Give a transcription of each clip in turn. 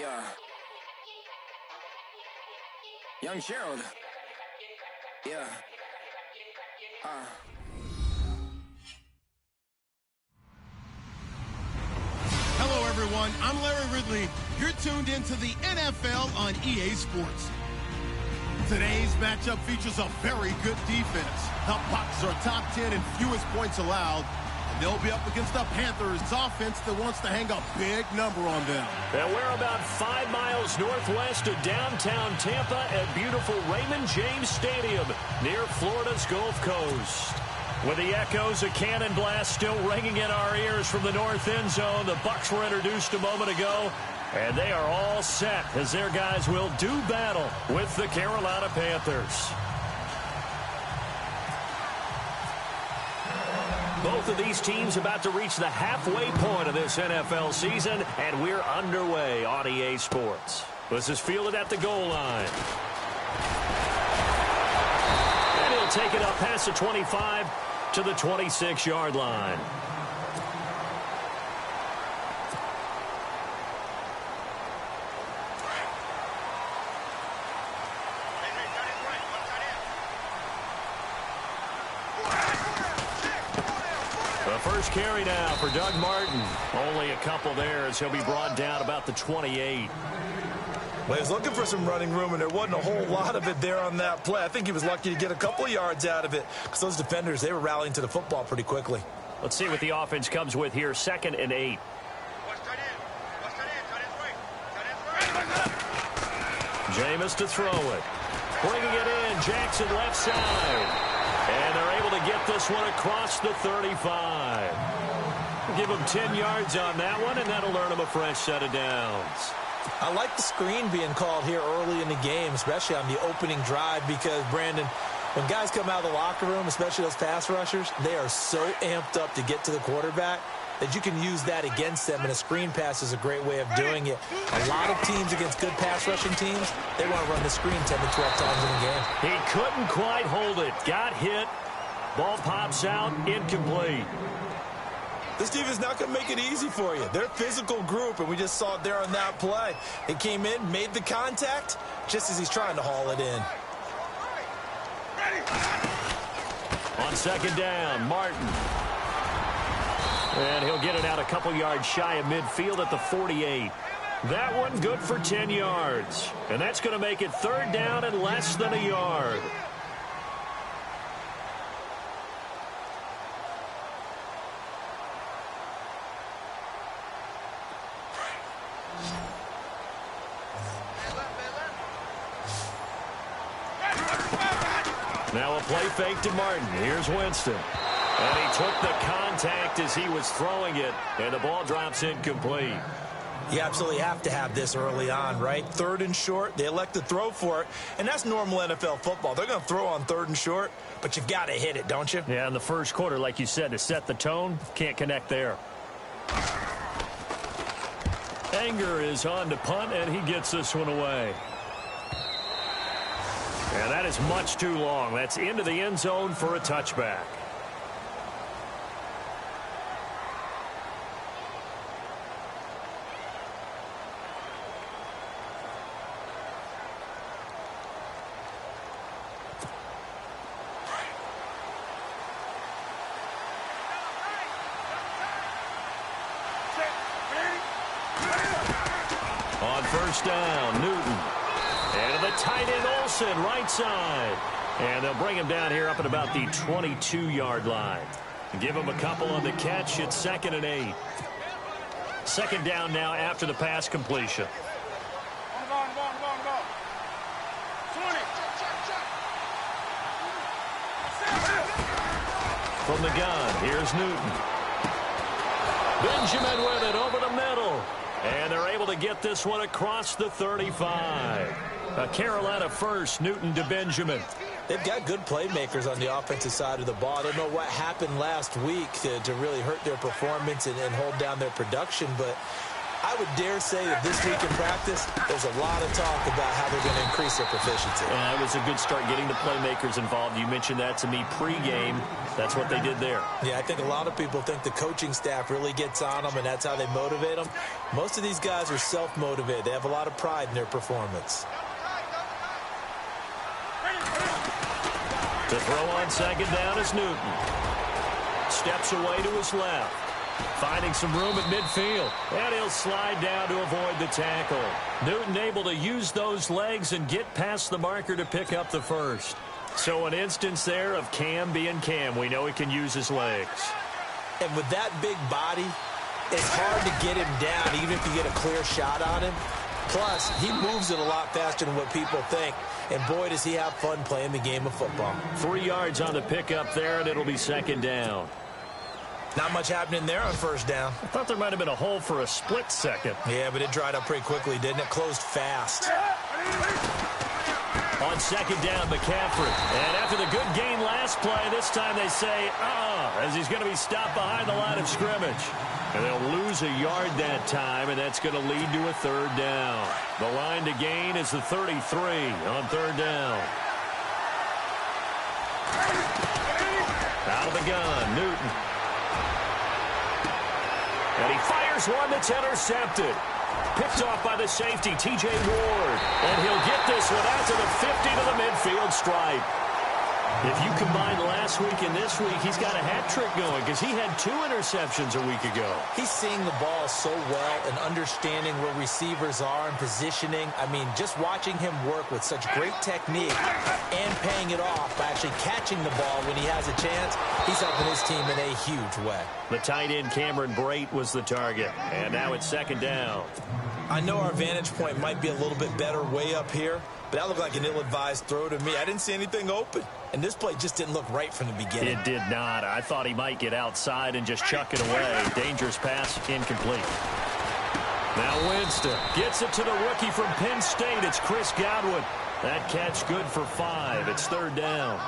Yeah. Young Gerald. Yeah. Hello, everyone. I'm Larry Ridley. You're tuned into the NFL on EA Sports. Today's matchup features a very good defense. The Bucs are top 10 in fewest points allowed, and they'll be up against the Panthers' offense that wants to hang a big number on them. And we're about 5 miles northwest of downtown Tampa at beautiful Raymond James Stadium near Florida's Gulf Coast. With the echoes of cannon blast still ringing in our ears from the north end zone, the Bucs were introduced a moment ago, and they are all set as their guys will do battle with the Carolina Panthers. Both of these teams about to reach the halfway point of this NFL season, and we're underway on EA Sports. This is fielded at the goal line. And he'll take it up past the 25 to the 26-yard line. The first carry now for Doug Martin. Only a couple there as he'll be brought down about the 28. Well, he was looking for some running room, and there wasn't a whole lot of it there on that play. I think he was lucky to get a couple of yards out of it because those defenders, they were rallying to the football pretty quickly. Let's see what the offense comes with here. 2nd and 8. Jameis to throw it. Bringing it in. Jackson left side. And they're able to get this one across the 35. Give them 10 yards on that one, and that'll earn them a fresh set of downs. I like the screen being called here early in the game, especially on the opening drive, because, Brandon, when guys come out of the locker room, especially those pass rushers, they are so amped up to get to the quarterback that you can use that against them, and a screen pass is a great way of doing it. A lot of teams against good pass rushing teams, they want to run the screen 10 to 12 times in a game. He couldn't quite hold it. Got hit. Ball pops out. Incomplete. This team is not going to make it easy for you. They're a physical group, and we just saw it there on that play. It came in, made the contact, just as he's trying to haul it in. On 2nd down, Martin. And he'll get it out a couple yards shy of midfield at the 48. That one good for 10 yards. And that's going to make it 3rd down and less than a yard. Now a play fake to Martin. Here's Winston. And he took the contact as he was throwing it, and the ball drops incomplete. You absolutely have to have this early on, right? 3rd and short, they elect to throw for it, and that's normal NFL football. They're going to throw on 3rd and short, but you've got to hit it, don't you? Yeah, in the first quarter, like you said, to set the tone, can't connect there. Anger is on to punt, and he gets this one away. And that is much too long. That's into the end zone for a touchback. On 1st down, Newton. And the tight end Olsen, right side. And they'll bring him down here up at about the 22-yard line. Give him a couple on the catch. It's 2nd and 8. 2nd down now after the pass completion. From the gun, here's Newton. Benjamin with it over the middle. And they're able to get this one across the 35. A Carolina first, Newton to Benjamin. They've got good playmakers on the offensive side of the ball. I don't know what happened last week to really hurt their performance and hold down their production, but I would dare say that this week in practice, there's a lot of talk about how they're going to increase their proficiency. Yeah, it was a good start getting the playmakers involved. You mentioned that to me pregame. That's what they did there. Yeah, I think a lot of people think the coaching staff really gets on them, and that's how they motivate them. Most of these guys are self-motivated. They have a lot of pride in their performance. To throw on second down is Newton. Steps away to his left. Finding some room at midfield. And he'll slide down to avoid the tackle. Newton able to use those legs and get past the marker to pick up the first. So an instance there of Cam being Cam. We know he can use his legs. And with that big body, it's hard to get him down even if you get a clear shot on him. Plus, he moves it a lot faster than what people think. And boy, does he have fun playing the game of football. 3 yards on the pickup there, and it'll be second down. Not much happening there on first down. I thought there might have been a hole for a split second. Yeah, but it dried up pretty quickly, didn't it? Closed fast. On second down, McCaffrey. And after the good gain last play, this time they say, as he's going to be stopped behind the line of scrimmage. And they'll lose a yard that time, and that's going to lead to a third down. The line to gain is the 33 on third down. Out of the gun, Newton. And he fires one that's intercepted. Picked off by the safety, T.J. Ward. And he'll get this one out to the 50 to the midfield stripe. If you combine last week and this week, he's got a hat trick going because he had 2 interceptions a week ago. He's seeing the ball so well and understanding where receivers are and positioning. I mean, just watching him work with such great technique and paying it off by actually catching the ball when he has a chance, he's helping his team in a huge way. The tight end, Cameron Brate, was the target. And now it's second down. I know our vantage point might be a little bit better way up here, but that looked like an ill-advised throw to me. I didn't see anything open. And this play just didn't look right from the beginning. It did not. I thought he might get outside and just chuck it away. Dangerous pass, incomplete. Now Winston gets it to the rookie from Penn State. It's Chris Godwin. That catch good for 5. It's third down.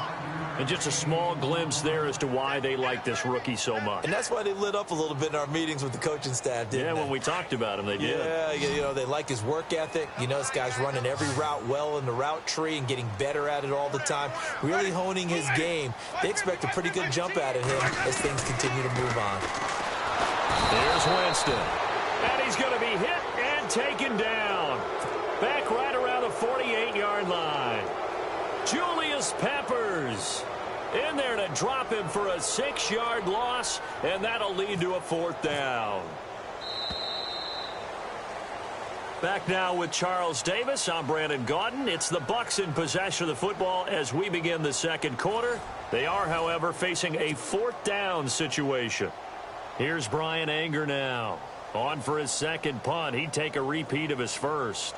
And just a small glimpse there as to why they like this rookie so much. And that's why they lit up a little bit in our meetings with the coaching staff, didn't they? When we talked about him, they did. Yeah, you know, they like his work ethic. You know, this guy's running every route well in the route tree and getting better at it all the time, really honing his game. They expect a pretty good jump out of him as things continue to move on. There's Winston. And he's going to be hit and taken down. Back right around the 48-yard line. Julius Peppers in there to drop him for a 6-yard loss, and that'll lead to a fourth down. Back now with Charles Davis. I'm Brandon Gaudin. It's the Bucs in possession of the football as we begin the second quarter. They are, however, facing a fourth down situation. Here's Brian Anger now. On for his second punt. He'd take a repeat of his first.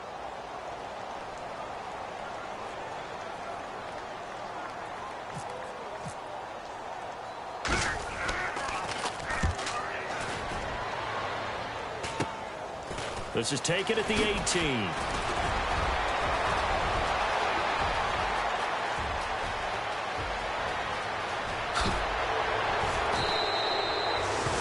This is taken at the 18.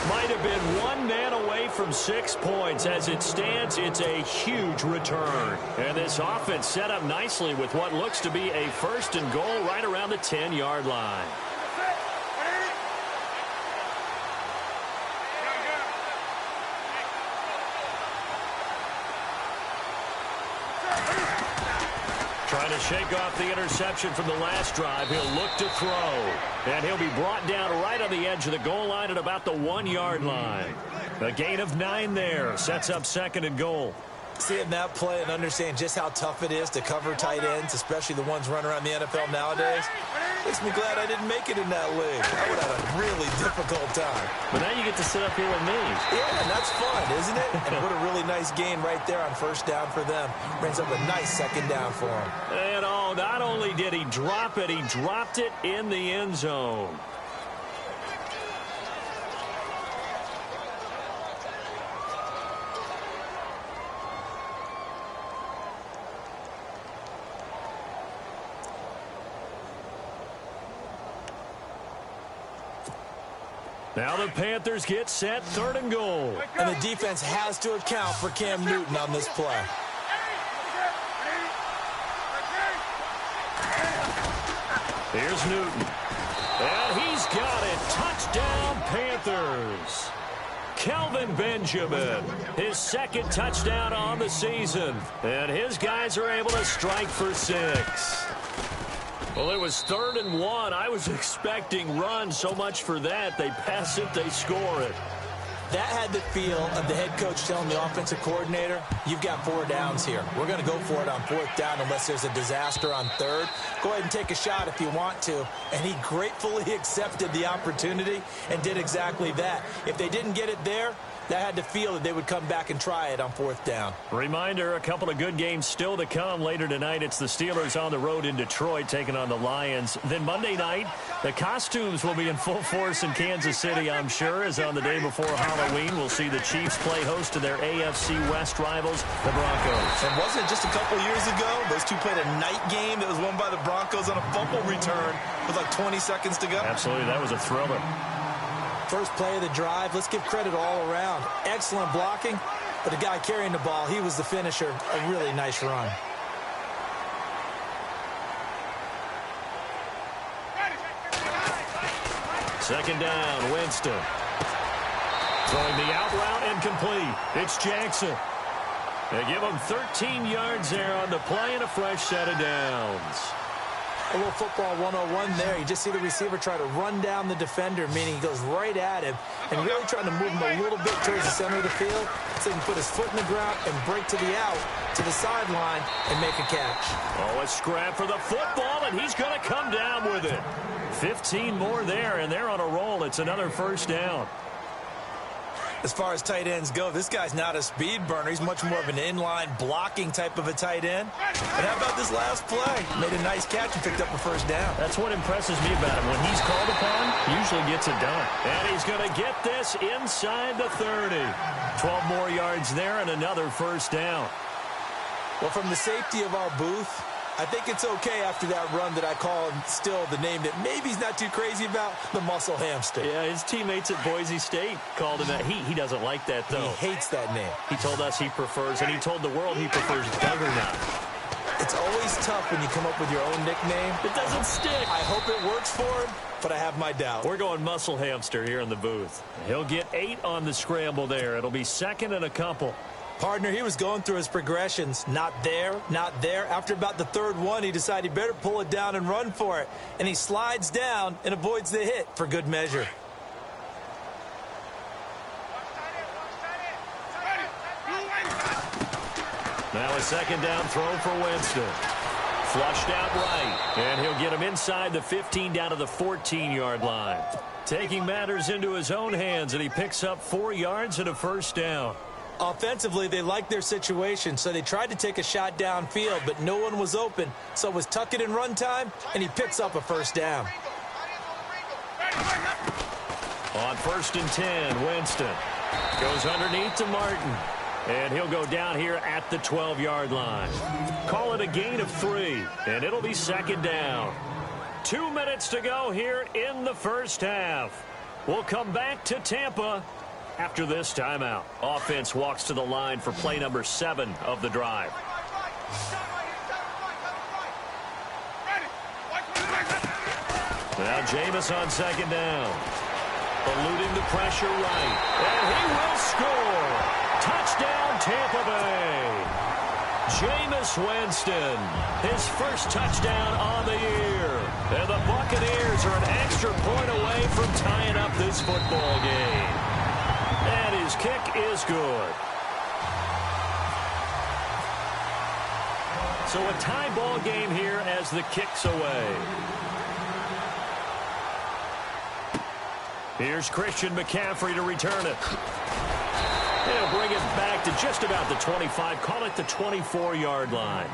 Might have been one man away from 6 points. As it stands, it's a huge return. And this offense set up nicely with what looks to be a first and goal right around the 10-yard line. Trying to shake off the interception from the last drive. He'll look to throw. And he'll be brought down right on the edge of the goal line at about the 1-yard line. A gain of 9 there. Sets up second and goal. Seeing that play and understand just how tough it is to cover tight ends, especially the ones running around the NFL nowadays, makes me glad I didn't make it in that league. I would have a really difficult time. But now you get to sit up here with me. Yeah, and that's fun, isn't it? And what a really nice gain right there on first down for them. Brings up a nice second down for them. And not only did he drop it, he dropped it in the end zone. Now the Panthers get set, 3rd and goal. And the defense has to account for Cam Newton on this play. Here's Newton. And he's got it. Touchdown, Panthers. Kelvin Benjamin, his 2nd touchdown on the season. And his guys are able to strike for 6. Well, it was 3rd and 1. I was expecting run, so much for that. They pass it, they score it. That had the feel of the head coach telling the offensive coordinator, you've got 4 downs here. We're going to go for it on 4th down unless there's a disaster on 3rd. Go ahead and take a shot if you want to. And he gratefully accepted the opportunity and did exactly that. If they didn't get it there, that had to feel that they would come back and try it on 4th down. Reminder, a couple of good games still to come. Later tonight, it's the Steelers on the road in Detroit taking on the Lions. Then Monday night, the costumes will be in full force in Kansas City, I'm sure, as on the day before Halloween, we'll see the Chiefs play host to their AFC West rivals, the Broncos. And wasn't it just a couple years ago, those two played a night game that was won by the Broncos on a fumble return with like 20 seconds to go? Absolutely, that was a thriller. First play of the drive, let's give credit all around. Excellent blocking, but the guy carrying the ball, he was the finisher. A really nice run. Second down, Winston. Throwing the out route and complete. It's Jackson. They give him 13 yards there on the play and a fresh set of downs. A little football 101 there. You just see the receiver try to run down the defender, meaning he goes right at him and really trying to move him a little bit towards the center of the field so he can put his foot in the ground and break to the out, to the sideline, and make a catch. Oh, a scrap for the football, and he's going to come down with it. 15 more there, and they're on a roll. It's another first down. As far as tight ends go, this guy's not a speed burner. He's much more of an inline blocking type of a tight end. And how about this last play? Made a nice catch and picked up a first down. That's what impresses me about him. When he's called upon, he usually gets it done. And he's going to get this inside the 30. 12 more yards there and another first down. Well, from the safety of our booth, I think it's okay after that run that I call him still the name that maybe he's not too crazy about, the muscle hamster. Yeah, his teammates at Boise State called him that. He doesn't like that, though. He hates that name. He told us he prefers, and he told the world he prefers Juggernaut. It's always tough when you come up with your own nickname. It doesn't stick. I hope it works for him, but I have my doubts. We're going muscle hamster here in the booth. He'll get 8 on the scramble there. It'll be 2nd and a couple. Partner, he was going through his progressions. Not there, not there. After about the 3rd one, he decided he better pull it down and run for it. And he slides down and avoids the hit for good measure. Now a 2nd down throw for Winston. Flushed out right. And he'll get him inside the 15 down to the 14-yard line. Taking matters into his own hands, and he picks up 4 yards and a first down. Offensively, they liked their situation, so they tried to take a shot downfield, but no one was open. So it was tuck it in run time, and he picks up a first down. On 1st and 10, Winston goes underneath to Martin. And he'll go down here at the 12-yard line. Call it a gain of 3, and it'll be 2nd down. 2 minutes to go here in the first half. We'll come back to Tampa after this timeout. Offense walks to the line for play number 7 of the drive. Now Jameis on 2nd down. Eluding the pressure right. And he will score. Touchdown, Tampa Bay. Jameis Winston, his first touchdown on the year. And the Buccaneers are an extra point away from tying up this football game. And his kick is good. So a tie ball game here as the kick's away. Here's Christian McCaffrey to return it. He'll bring it back to just about the 25, call it the 24-yard line.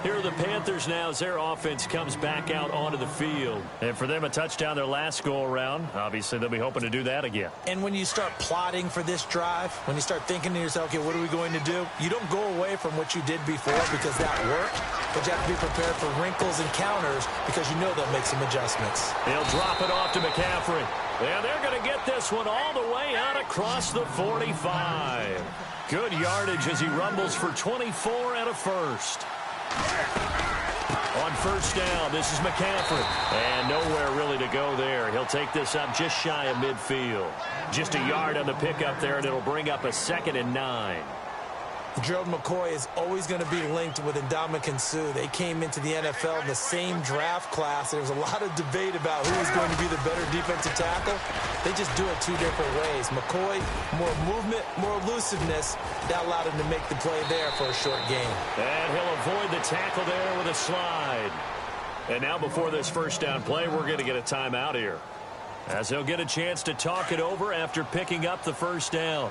Here are the Panthers now as their offense comes back out onto the field. And for them, a touchdown their last go-around. Obviously, they'll be hoping to do that again. And when you start plotting for this drive, when you start thinking to yourself, okay, what are we going to do? You don't go away from what you did before because that worked, but you have to be prepared for wrinkles and counters because you know they'll make some adjustments. He'll drop it off to McCaffrey. And they're going to get this one all the way out across the 45. Good yardage as he rumbles for 24 and a first. On first down, this is McCaffrey. And nowhere really to go there. He'll take this up just shy of midfield. Just a yard on the pickup there, and it'll bring up a 2nd and 9. Gerald McCoy is always going to be linked with Ndamukong Suh. They came into the NFL in the same draft class. There was a lot of debate about who was going to be the better defensive tackle. They just do it 2 different ways. McCoy, more movement, more elusiveness. That allowed him to make the play there for a short gain. And he'll avoid the tackle there with a slide. And now before this first down play, we're going to get a timeout here, as he'll get a chance to talk it over after picking up the first down.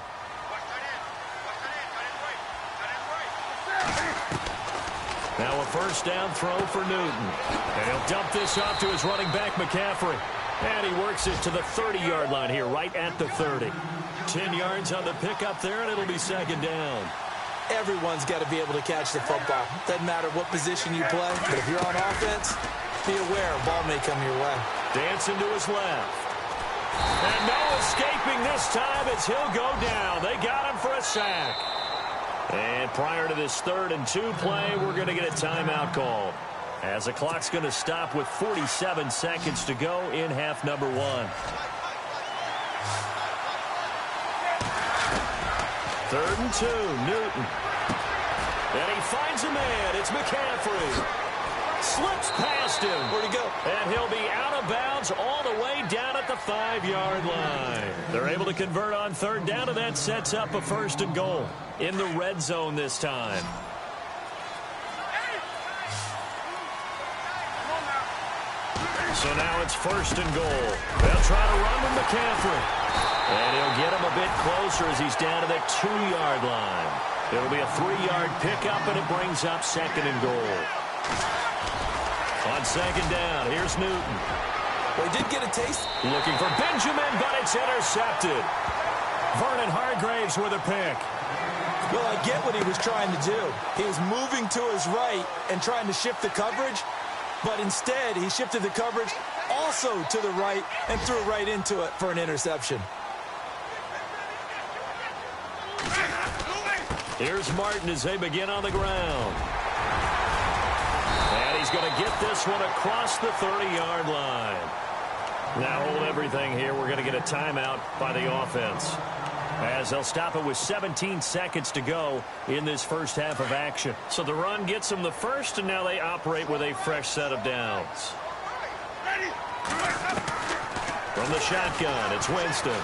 Now a first down throw for Newton. And he'll dump this off to his running back, McCaffrey. And he works it to the 30-yard line here, right at the 30. 10 yards on the pickup there, and it'll be 2nd down. Everyone's got to be able to catch the football. Doesn't matter what position you play, but if you're on offense, be aware a ball may come your way. Dancing to his left. And no escaping this time as he'll go down. They got him for a sack. And prior to this 3rd and 2 play, we're going to get a timeout called, as the clock's going to stop with 47 seconds to go in half number 1. 3rd and 2, Newton. And he finds a man. It's McCaffrey. Slips past him. Where'd he go? And he'll be out of bounds all the way down at the 5-yard line. They're able to convert on 3rd down, and that sets up a 1st and goal in the red zone this time. So now it's 1st and goal. They'll try to run with McCaffrey. And he'll get him a bit closer as he's down to the 2-yard line. It'll be a 3-yard pickup, and it brings up 2nd and goal. On 2nd down, here's Newton. Well, he did get a taste. Looking for Benjamin, but it's intercepted. Vernon Hargraves with a pick. Well, I get what he was trying to do. He was moving to his right and trying to shift the coverage, but instead he shifted the coverage also to the right and threw right into it for an interception. Here's Martin as they begin on the ground. And he's going to get this one across the 30-yard line. Now hold everything here. We're going to get a timeout by the offense, as they'll stop it with 17 seconds to go in this first half of action. So the run gets them the first, and now they operate with a fresh set of downs. From the shotgun, it's Winston.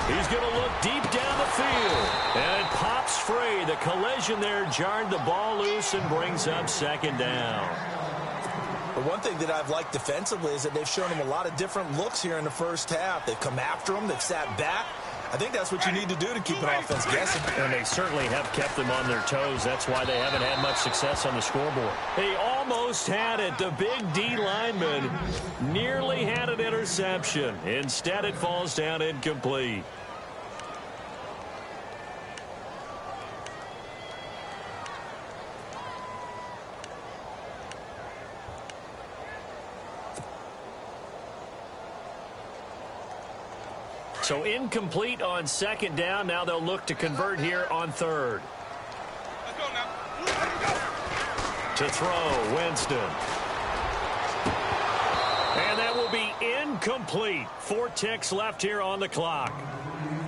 He's going to look deep down the field, and it pops free. The collision there jarred the ball loose and brings up 2nd down. The one thing that I've liked defensively is that they've shown him a lot of different looks here in the first half. They've come after him. They've sat back. I think that's what you need to do to keep an offense guessing. And they certainly have kept them on their toes. That's why they haven't had much success on the scoreboard. He almost had it. The big D lineman nearly had an interception. Instead, it falls down incomplete. So incomplete on 2nd down. Now they'll look to convert here on 3rd. To throw, Winston. And that will be incomplete. 4 ticks left here on the clock.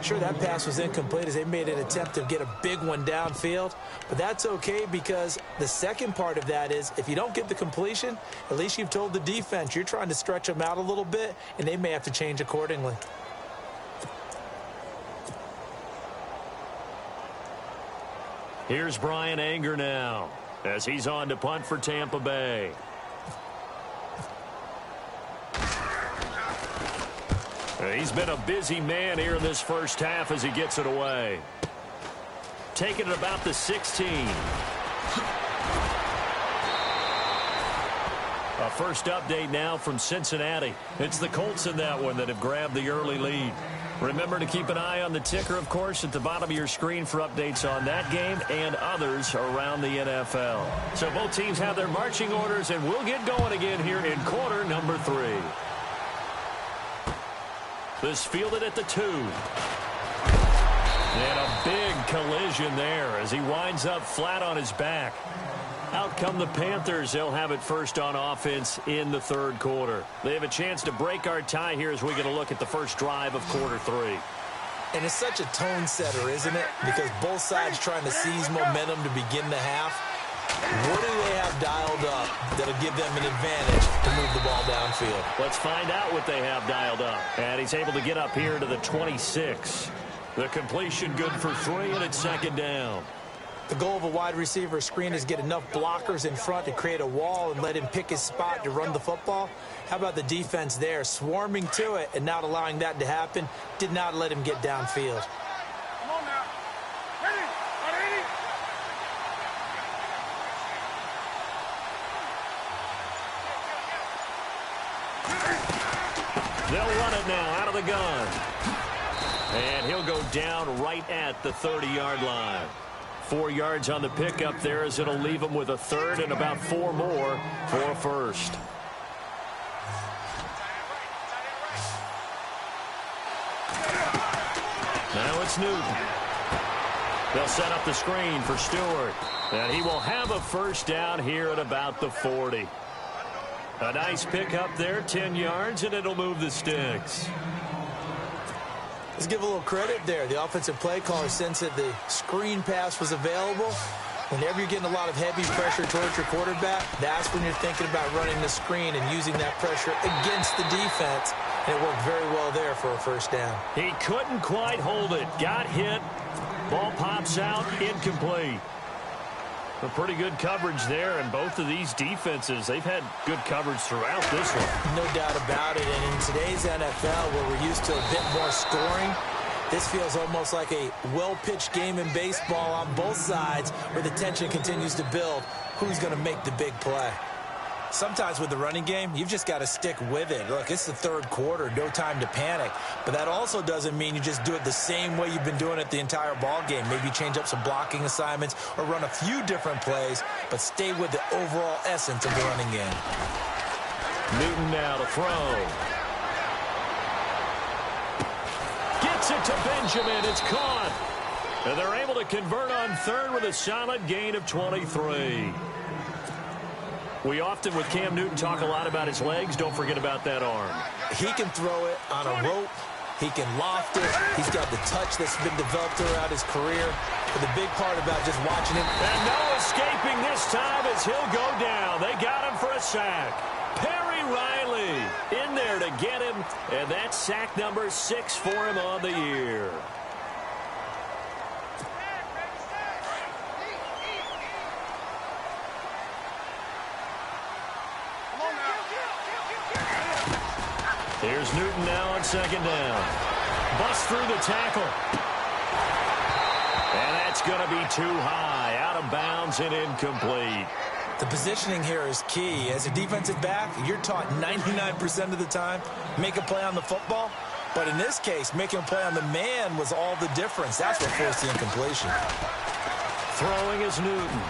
Sure, that pass was incomplete as they made an attempt to get a big one downfield. But that's okay, because the second part of that is if you don't get the completion, at least you've told the defense you're trying to stretch them out a little bit, and they may have to change accordingly. Here's Brian Anger now, as he's on to punt for Tampa Bay. He's been a busy man here in this first half as he gets it away. Taking it about the 16. A first update now from Cincinnati. It's the Colts in that one that have grabbed the early lead. Remember to keep an eye on the ticker, of course, at the bottom of your screen for updates on that game and others around the NFL. So both teams have their marching orders, and we'll get going again here in quarter number 3. This fielded at the 2. And a big collision there as he winds up flat on his back. Out come the Panthers. They'll have it first on offense in the third quarter. They have a chance to break our tie here as we get a look at the first drive of quarter 3. And it's such a tone setter, isn't it? Because both sides trying to seize momentum to begin the half. What do they have dialed up that'll give them an advantage to move the ball downfield? Let's find out what they have dialed up. And he's able to get up here to the 26. The completion good for 3, and it's second down. The goal of a wide receiver screen is get enough blockers in front to create a wall and let him pick his spot to run the football. How about the defense there, swarming to it and not allowing that to happen? Did not let him get downfield. Come on now. Ready? They'll run it now out of the gun. And he'll go down right at the 30-yard line. 4 yards on the pickup there as it'll leave him with a third and about 4 more for a first. Now it's Newton. They'll set up the screen for Stewart. And he will have a first down here at about the 40. A nice pickup there, 10 yards, and it'll move the sticks. Let's give a little credit there. The offensive play caller sensed that the screen pass was available. Whenever you're getting a lot of heavy pressure towards your quarterback, that's when you're thinking about running the screen and using that pressure against the defense. And it worked very well there for a first down. He couldn't quite hold it. Got hit. Ball pops out. Incomplete. A pretty good coverage there, and both of these defenses, they've had good coverage throughout this one. No doubt about it, and in today's NFL, where we're used to a bit more scoring, this feels almost like a well-pitched game in baseball on both sides where the tension continues to build. Who's going to make the big play? Sometimes with the running game, you've just got to stick with it. Look, it's the third quarter, no time to panic. But that also doesn't mean you just do it the same way you've been doing it the entire ball game. Maybe change up some blocking assignments or run a few different plays, but stay with the overall essence of the running game. Newton now to throw. Gets it to Benjamin. It's caught. And they're able to convert on third with a solid gain of 23. We often, with Cam Newton, talk a lot about his legs. Don't forget about that arm. He can throw it on a rope. He can loft it. He's got the touch that's been developed throughout his career. But the big part about just watching him. And no escaping this time as he'll go down. They got him for a sack. Perry Riley in there to get him. And that's sack number 6 for him on the year. Here's Newton now on second down. Bust through the tackle. And that's going to be too high. Out of bounds and incomplete. The positioning here is key. As a defensive back, you're taught 99% of the time, make a play on the football. But in this case, making a play on the man was all the difference. That's what forced the incompletion. Throwing is Newton.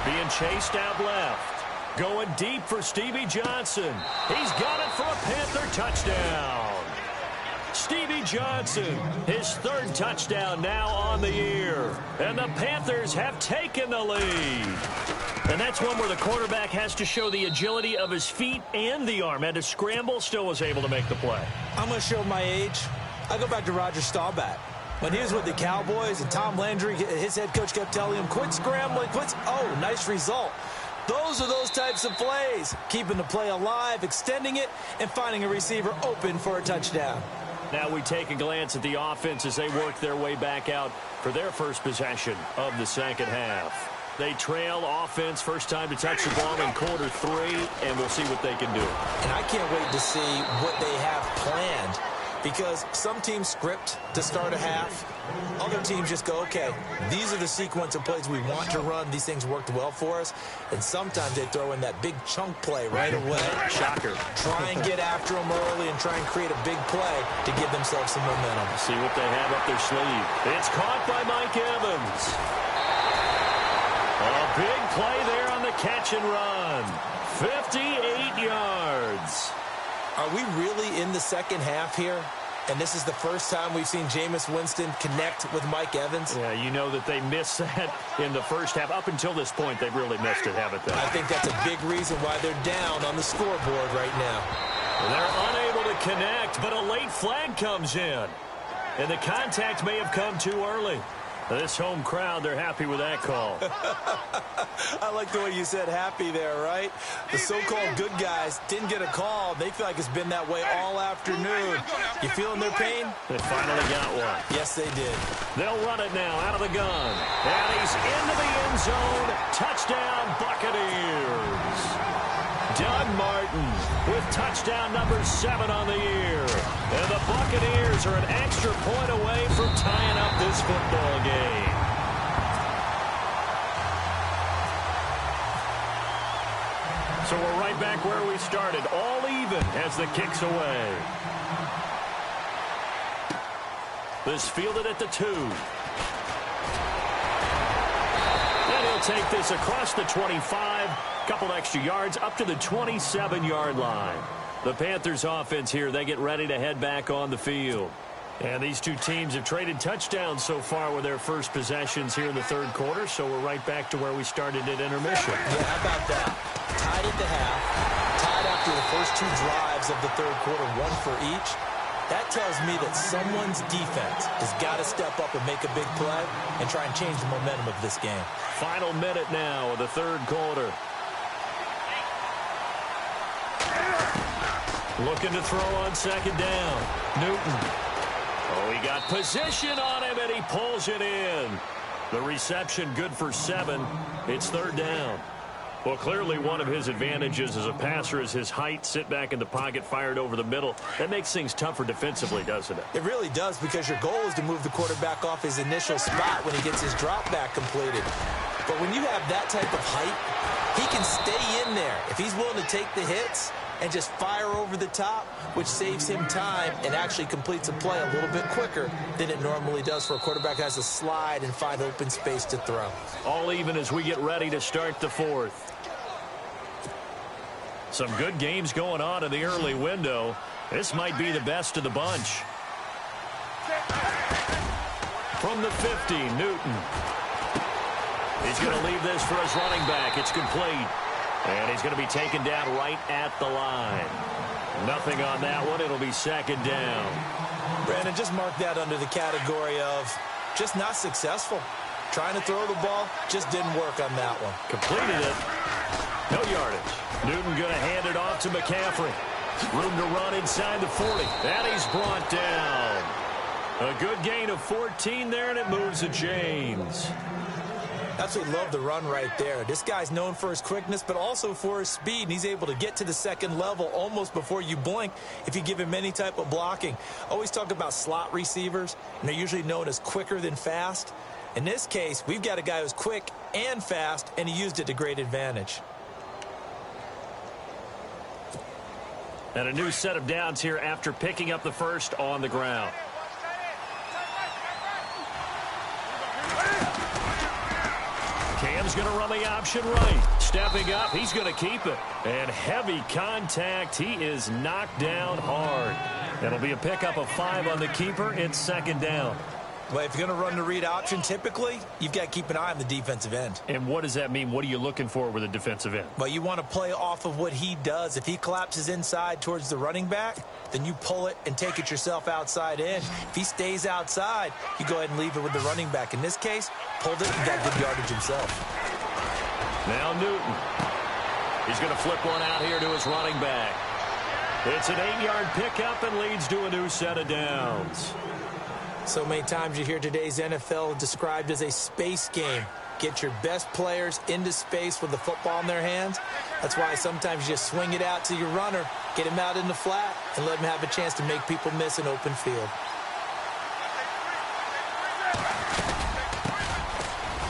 Being chased out left. Going deep for Stevie Johnson. He's got it for a Panther touchdown. Stevie Johnson, his third touchdown now on the year. And the Panthers have taken the lead. And that's one where the quarterback has to show the agility of his feet and the arm. And to scramble, still was able to make the play. I'm going to show my age. I go back to Roger Staubach. When he was with the Cowboys and Tom Landry, his head coach kept telling him, quit scrambling, quit. Oh, nice result. Those are those types of plays, keeping the play alive, extending it, and finding a receiver open for a touchdown. Now we take a glance at the offense as they work their way back out for their first possession of the second half. They trail offense, first time to touch the ball in quarter 3, and we'll see what they can do. And I can't wait to see what they have planned, because some teams script to start a half. Other teams just go, okay, these are the sequence of plays we want to run. These things worked well for us. And sometimes they throw in that big chunk play right away. Shocker. Try and get after them early and try and create a big play to give themselves some momentum. See what they have up their sleeve. It's caught by Mike Evans. A big play there on the catch and run. 58 yards. Are we really in the second half here? And this is the first time we've seen Jameis Winston connect with Mike Evans. Yeah, you know that they missed that in the first half. Up until this point, they've really missed it, haven't they? I think that's a big reason why they're down on the scoreboard right now. They're unable to connect, but a late flag comes in. And the contact may have come too early. This home crowd, they're happy with that call. I like the way you said happy there, right? The so-called good guys didn't get a call. They feel like it's been that way all afternoon. You feeling their pain? They finally got one. Yes, they did. They'll run it now out of the gun. And he's into the end zone. Touchdown, Buccaneers. Doug Martin with touchdown number 7 on the year. And the Buccaneers are an extra point away from tying up this football game. So we're right back where we started, all even as the kick's away. This fielded at the 2. And he'll take this across the 25. Couple extra yards up to the 27-yard line. The Panthers offense here, they get ready to head back on the field. And these two teams have traded touchdowns so far with their first possessions here in the third quarter, so we're right back to where we started at intermission. Yeah, how about that? Tied at the half, tied after the first 2 drives of the third quarter, 1 for each. That tells me that someone's defense has got to step up and make a big play and try and change the momentum of this game. Final minute now of the third quarter. Looking to throw on second down. Newton. Oh, he got position on him, and he pulls it in. The reception good for 7. It's third down. Well, clearly one of his advantages as a passer is his height. Sit back in the pocket, fired over the middle. That makes things tougher defensively, doesn't it? It really does, because your goal is to move the quarterback off his initial spot when he gets his drop back completed. But when you have that type of height, he can stay in there. If he's willing to take the hits and just fire over the top, which saves him time and actually completes a play a little bit quicker than it normally does for a quarterback who has to slide and find open space to throw. All even as we get ready to start the fourth. Some good games going on in the early window. This might be the best of the bunch. From the 50, Newton. He's going to leave this for his running back. It's complete. And he's going to be taken down right at the line. Nothing on that one. It'll be second down. Brandon, just mark that under the category of just not successful. Trying to throw the ball, just didn't work on that one. Completed it. No yardage. Newton going to hand it off to McCaffrey. Room to run inside the 40. And he's brought down. A good gain of 14 there, and it moves to James. Absolutely love the run right there. This guy's known for his quickness, but also for his speed, and he's able to get to the second level almost before you blink if you give him any type of blocking. Always talk about slot receivers, and they're usually known as quicker than fast. In this case, we've got a guy who's quick and fast, and he used it to great advantage. And a new set of downs here after picking up the first on the ground. Cam's going to run the option right. Stepping up, he's going to keep it. And heavy contact. He is knocked down hard. It'll be a pickup of 5 on the keeper. It's second down. Well, if you're going to run the read option, typically, you've got to keep an eye on the defensive end. And what does that mean? What are you looking for with a defensive end? Well, you want to play off of what he does. If he collapses inside towards the running back, then you pull it and take it yourself outside in. If he stays outside, you go ahead and leave it with the running back. In this case, pulled it and got good yardage himself. Now Newton. He's going to flip one out here to his running back. It's an 8-yard pickup and leads to a new set of downs. So many times you hear today's NFL described as a space game. Get your best players into space with the football in their hands. That's why sometimes you just swing it out to your runner, get him out in the flat, and let him have a chance to make people miss an open field.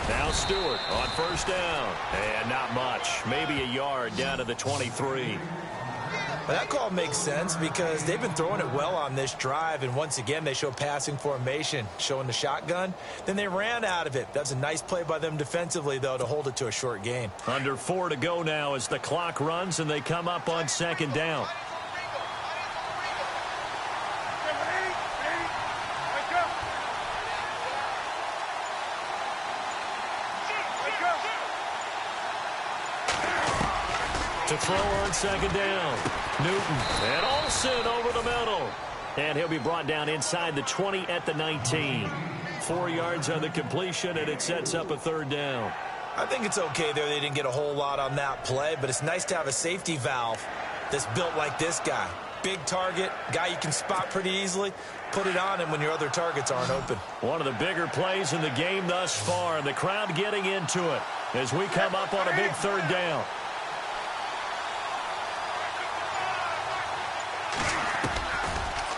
Now Stewart on first down. And not much. Maybe a yard down to the 23. Well, that call makes sense because they've been throwing it well on this drive, and once again they show passing formation, showing the shotgun. Then they ran out of it. That's a nice play by them defensively, though, to hold it to a short gain. Under 4 to go now as the clock runs and they come up on second down. To throw on second down. Newton and Olsen over the middle. And he'll be brought down inside the 20 at the 19. 4 yards on the completion, and it sets up a third down. I think it's okay there. They didn't get a whole lot on that play, but it's nice to have a safety valve that's built like this guy. Big target, guy you can spot pretty easily. Put it on him when your other targets aren't open. One of the bigger plays in the game thus far, and the crowd getting into it as we come up on a big third down.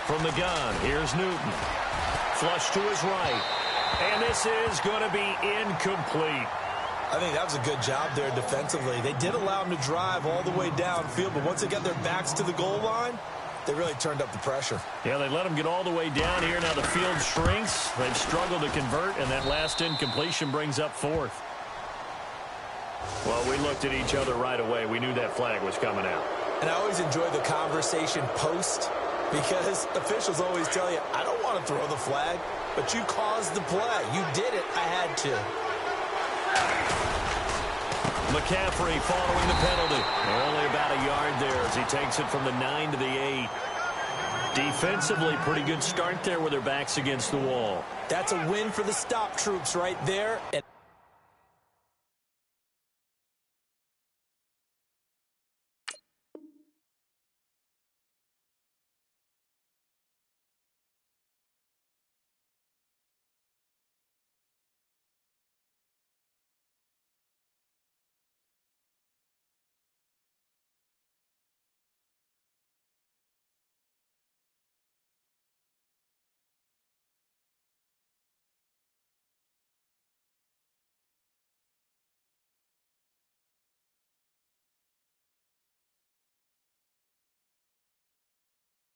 From the gun, here's Newton. Flush to his right. And this is going to be incomplete. I think that was a good job there defensively. They did allow him to drive all the way downfield, but once they got their backs to the goal line, they really turned up the pressure. Yeah, they let him get all the way down here. Now the field shrinks. They've struggled to convert, and that last incompletion brings up fourth. Well, we looked at each other right away. We knew that flag was coming out. And I always enjoy the conversation post, because officials always tell you, I don't want to throw the flag, but you caused the play. You did it. I had to. McCaffrey following the penalty. Only about a yard there as he takes it from the 9 to the 8. Defensively, pretty good start there with their backs against the wall. That's a win for the stop troops right there. And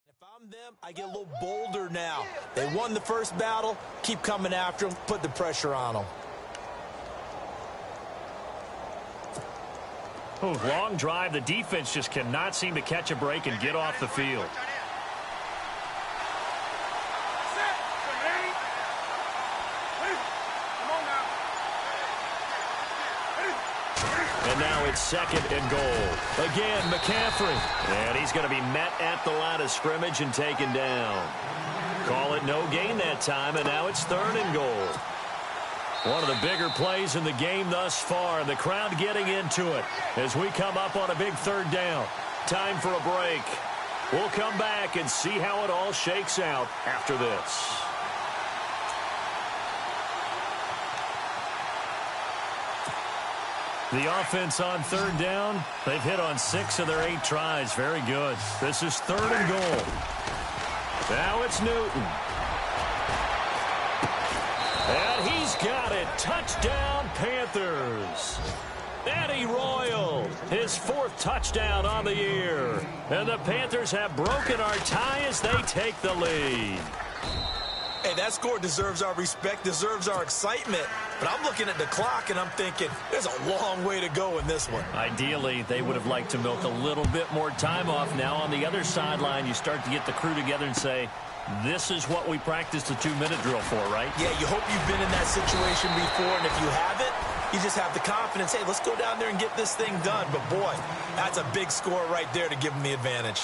if I'm them, I get a little bolder now. They won the first battle. Keep coming after them. Put the pressure on them. Oh, long drive. The defense just cannot seem to catch a break and get off the field. And now it's second and goal. Again, McCaffrey. And he's going to be met at the line of scrimmage and taken down. Call it no gain that time, and now it's third and goal. One of the bigger plays in the game thus far. The crowd getting into it as we come up on a big third down. Time for a break. We'll come back and see how it all shakes out after this. The offense on third down, they've hit on 6 of their 8 tries. Very good. This is third and goal. Now it's Newton. And he's got it. Touchdown, Panthers. Eddie Royal, his 4th touchdown on the year. And the Panthers have broken our tie as they take the lead. Hey, that score deserves our respect, deserves our excitement. But I'm looking at the clock, and I'm thinking, there's a long way to go in this one. Ideally, they would have liked to milk a little bit more time off. Now on the other sideline, you start to get the crew together and say, this is what we practiced the 2-minute drill for, right? Yeah, you hope you've been in that situation before, and if you haven't, you just have the confidence, hey, let's go down there and get this thing done. But, boy, that's a big score right there to give them the advantage.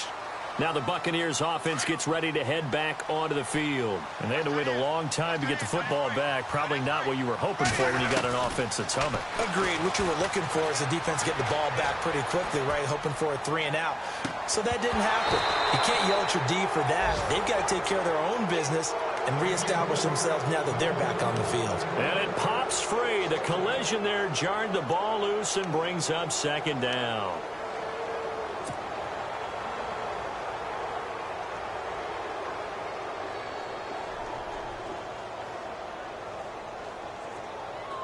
Now the Buccaneers offense gets ready to head back onto the field. And they had to wait a long time to get the football back. Probably not what you were hoping for when you got an offense that's humming. Agreed. What you were looking for is the defense getting the ball back pretty quickly, right? Hoping for a 3 and out. So that didn't happen. You can't yell at your D for that. They've got to take care of their own business and reestablish themselves now that they're back on the field. And it pops free. The collision there jarred the ball loose and brings up second down.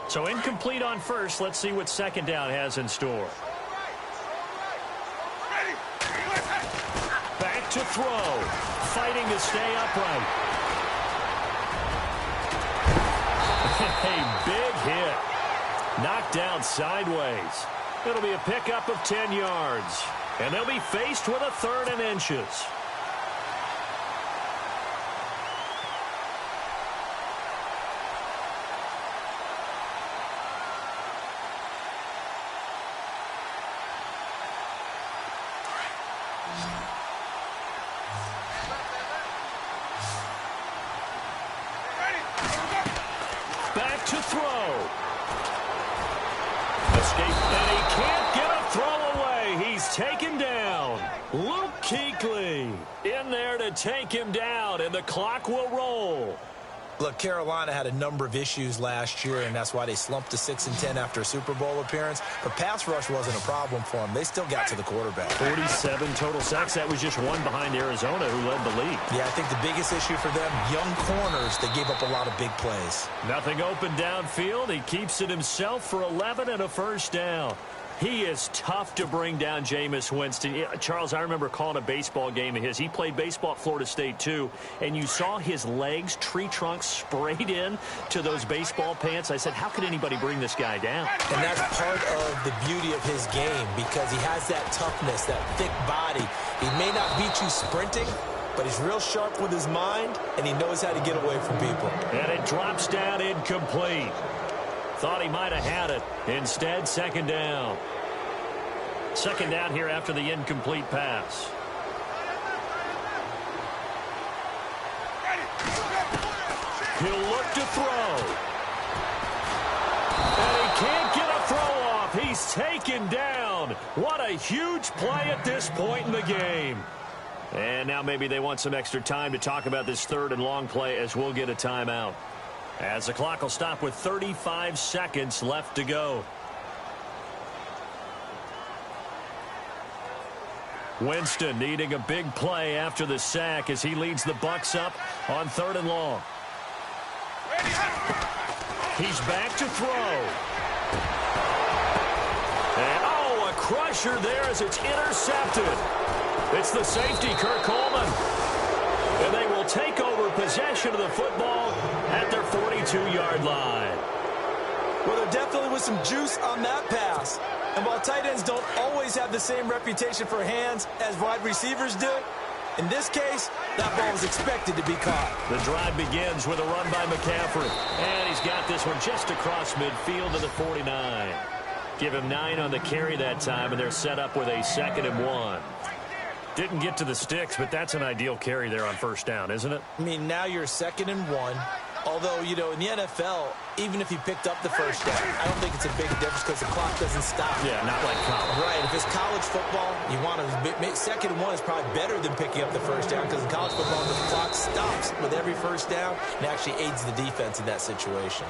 So incomplete on first. Let's see what second down has in store. Back to throw. Fighting to stay upright. A big hit. Knocked down sideways. It'll be a pickup of 10 yards. And they'll be faced with a 3rd and inches. throw. Escape, and he can't get a throw away. He's taken down. Luke Kuechly in there to take him down, and the clock will roll. Look, Carolina had a number of issues last year, and that's why they slumped to 6-10 after a Super Bowl appearance. But pass rush wasn't a problem for them. They still got to the quarterback. 47 total sacks. That was just one behind Arizona, who led the league. Yeah, I think the biggest issue for them, young corners, they gave up a lot of big plays. Nothing open downfield. He keeps it himself for 11 and a first down. He is tough to bring down, Jameis Winston. Charles, I remember calling a baseball game of his. He played baseball at Florida State, too, and you saw his legs, tree trunks sprayed in to those baseball pants. I said, how could anybody bring this guy down? And that's part of the beauty of his game because he has that toughness, that thick body. He may not beat you sprinting, but he's real sharp with his mind, and he knows how to get away from people. And it drops down incomplete. Thought he might have had it. Instead, second down. Second down here after the incomplete pass. He'll look to throw. And he can't get a throw off. He's taken down. What a huge play at this point in the game. And now maybe they want some extra time to talk about this third and long play as we'll get a timeout. As the clock will stop with 35 seconds left to go. Winston needing a big play after the sack as he leads the Bucs up on third and long. He's back to throw. And, a crusher there as it's intercepted. It's the safety, Kurt Coleman. And they will take over possession of the football at their 42-yard line. Well, there definitely was some juice on that pass. And while tight ends don't always have the same reputation for hands as wide receivers do, in this case, that ball was expected to be caught. The drive begins with a run by McCaffrey. And he's got this one just across midfield to the 49. Give him 9 on the carry that time, and they're set up with a 2nd and 1. Didn't get to the sticks, but that's an ideal carry there on first down, isn't it? I mean, now you're 2nd and 1. Although, you know, in the NFL, even if you picked up the first down, I don't think it's a big difference because the clock doesn't stop. Yeah, not like college. Right. If it's college football, you want to make 2nd and 1 is probably better than picking up the first down because in college football, the clock stops with every first down and actually aids the defense in that situation.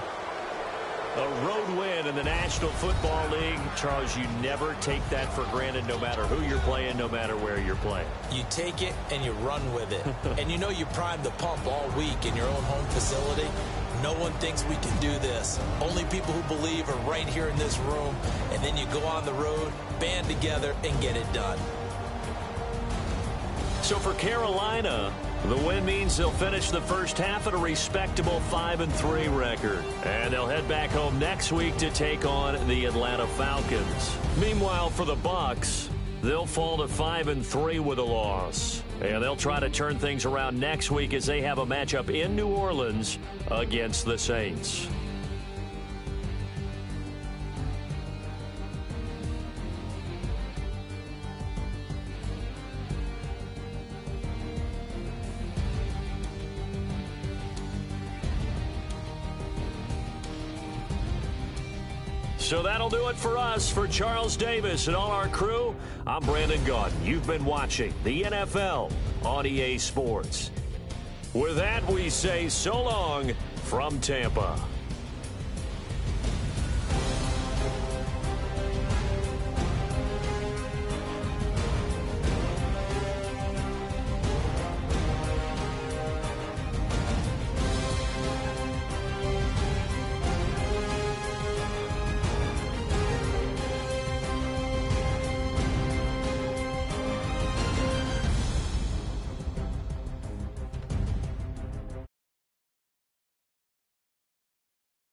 A road win in the National Football League. Charles, you never take that for granted no matter who you're playing, no matter where you're playing. You take it and you run with it. And you know you primed the pump all week in your own home facility. No one thinks we can do this. Only people who believe are right here in this room. And then you go on the road, band together, and get it done. So for Carolina, the win means they'll finish the first half at a respectable 5-3 record. And they'll head back home next week to take on the Atlanta Falcons. Meanwhile, for the Bucs, they'll fall to 5-3 with a loss. And they'll try to turn things around next week as they have a matchup in New Orleans against the Saints. So that'll do it for us. For Charles Davis and all our crew, I'm Brandon Gaudin. You've been watching the NFL on EA Sports. With that, we say so long from Tampa.